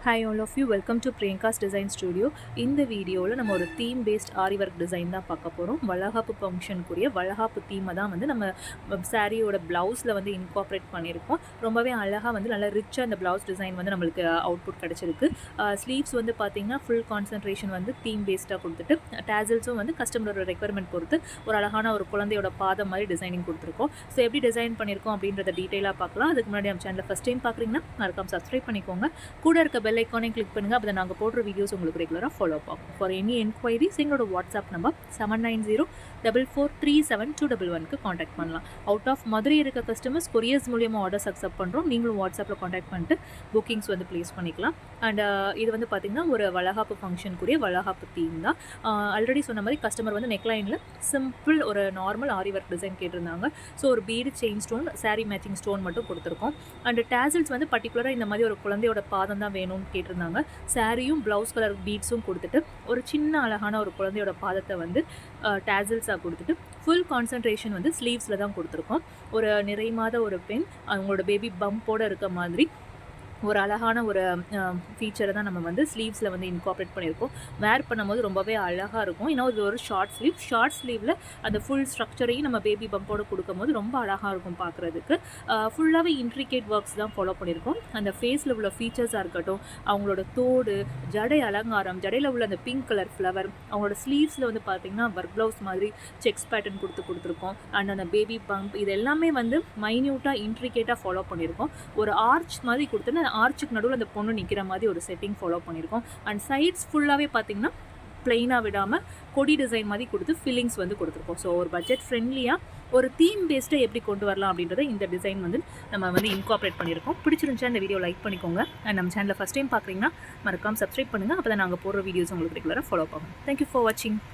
Hi all of you, welcome to Priyanka's Design Studio. இந்த வீடியோவில் நம்ம ஒரு தீம் பேஸ்ட் ஆரி ஒர்க் டிசைன் தான் பார்க்க போகிறோம். வளகாப்பு ஃபங்க்ஷனுக்குரிய வளகாப்பு தீமை தான் வந்து நம்ம சாரியோட ப்ளவுஸில் வந்து இன்கார்பரேட் பண்ணியிருக்கோம். ரொம்பவே அழகாக வந்து நல்லா ரிச்சாக அந்த ப்ளவுஸ் டிசைன் வந்து நம்மளுக்கு அவுட்புட் கிடச்சிருக்கு. ஸ்லீவ்ஸ் வந்து பார்த்திங்கன்னா ஃபுல் கான்சன்ட்ரேஷன் வந்து தீம் பேஸ்டாக கொடுத்துட்டு டேசல்ஸும் வந்து கஸ்டமரோட ரெக்குயர்மெண்ட் பொறுத்து ஒரு அழகான ஒரு குழந்தையோட பாதம் மாதிரி டிசைனிங் கொடுத்துருக்கோம். ஸோ எப்படி டிசைன் பண்ணியிருக்கோம் அப்படின்றத டீட்டெயிலாக பார்க்கலாம். அதுக்கு முன்னாடி நம்ம சேனலில் ஃபஸ்ட் டைம் பார்க்குறீங்கன்னா மறக்காம சப்ஸ்கிரைப் பண்ணிக்கோங்க. கூட இருக்க பெல் ஐக்கானை கிளிக் பண்ணுங்கள். அப்போ நாங்கள் போடுற வீடியோஸ் உங்களுக்கு ரெகுலராக ஃபாலோ ஆகும். ஃபார் எனி என்கொயரிஸ் எங்களோட வாட்ஸ்அப் நம்பர் 7904372211க்கு காண்டாக்ட் பண்ணலாம். அவுட் ஆஃப் மதுரை இருக்க கஸ்டமர்ஸ் கொரியர்ஸ் மூலியமாக ஆர்டர்ஸ் அக்செப்ட் பண்ணுறோம். நீங்களும் வாட்ஸ்அப்பில் காண்டாக்ட் பண்ணிட்டு புக்கிங்ஸ் வந்து ப்ளேஸ் பண்ணிக்கலாம். அண்ட் இது வந்து பார்த்திங்கன்னா ஒரு வளகாப்பு ஃபங்க்ஷனுக்குரிய வளகாப்பு தீம் தான். ஆல்ரெடி சொன்ன மாதிரி கஸ்டமர் வந்து நெக்லைனில் சிம்பிள் ஒரு நார்மல் ஆரி ஒர்க் டிசைன் கேட்டிருந்தாங்க. ஸோ ஒரு bead chain stone, sari matching stone மட்டும் கொடுத்துருக்கோம். அண்ட் டேசல்ஸ் வந்து பர்டிகுலராக இந்த மாதிரி ஒரு குழந்தையோட பாதம் தான் வேணும்னு கேட்டிருந்தாங்க. சாரியும் ப்ளவுஸ் கலர் பீட்ஸும் கொடுத்துட்டு ஒரு சின்ன அழகான ஒரு குழந்தையோட பாதத்தை வந்து டேசல்ஸாக கொடுத்துட்டு ஃபுல் கான்சன்ட்ரேஷன் வந்து ஸ்லீவ்ஸில் தான் கொடுத்துருக்கோம். ஒரு நிறைமாத ஒரு பெண் அவங்களோட பேபி பம்போடு இருக்க மாதிரி ஒரு அழகான ஒரு ஃபீச்சரை தான் நம்ம வந்து ஸ்லீவ்ஸில் வந்து இன்கார்பரேட் பண்ணியிருக்கோம். வேர் பண்ணும்போது ரொம்பவே அழகாக இருக்கும். ஏன்னா இது ஒரு ஷார்ட் ஸ்லீவில் அந்த ஃபுல் ஸ்ட்ரக்சரையும் நம்ம பேபி பம்போடு கொடுக்கும்போது ரொம்ப அழகாக இருக்கும் பார்க்குறதுக்கு. ஃபுல்லாகவே இன்ட்ரிகேட் ஒர்க்ஸ் தான் ஃபாலோ பண்ணியிருக்கோம். அந்த ஃபேஸில் உள்ள ஃபீச்சர்ஸாக இருக்கட்டும், அவங்களோட தோடு, ஜடை அலங்காரம், ஜடையில் உள்ள அந்த பிங்க் கலர் ஃப்ளவர், அவங்களோட ஸ்லீவ்ஸில் வந்து பார்த்திங்கன்னா ஒர்க் ப்ளவுஸ் மாதிரி செக்ஸ் பேட்டர்ன் கொடுத்துருக்கோம். அண்ட் அந்த பேபி பம்ப் இது எல்லாமே வந்து மைன்யூட்டாக இன்ட்ரிகேட்டாக ஃபாலோ பண்ணியிருக்கோம். ஒரு ஆர்ச் மாதிரி கொடுத்துன்னு ஆர்ச்சுக்கு நடுவில் அந்த பொண்ணு நிற்கிற மாதிரி ஒரு செட்டிங் ஃபாலோ பண்ணியிருக்கோம். அண்ட் சைட்ஸ் ஃபுல்லாகவே பார்த்திங்கன்னா பிளெயினாக விடாமல் கொடி டிசைன் மாதிரி கொடுத்து ஃபில்லிங்ஸ் வந்து கொடுத்துருக்கோம். ஸோ ஒரு பட்ஜெட் ஃப்ரெண்ட்லியாக ஒரு தீம் பேஸ்ட்டை எப்படி கொண்டு வரலாம் அப்படின்றத இந்த டிசைன் வந்து நம்ம வந்து இன்கார்பரேட் பண்ணியிருக்கோம். பிடிச்சிருந்துச்சா இந்த வீடியோ லைக் பண்ணிக்கோங்க. அண்ட் நம்ம சேனலில் ஃபஸ்ட் டைம் பார்க்குறீங்கன்னா மறக்காம சப்ஸ்கிரைப் பண்ணுங்கள். அப்போ தான் நாங்கள் போடுற வீடியோஸ் உங்களுக்கு ரெகுலராக ஃபாலோ ஆகும். தேங்க்யூ ஃபார் வாட்சிங்.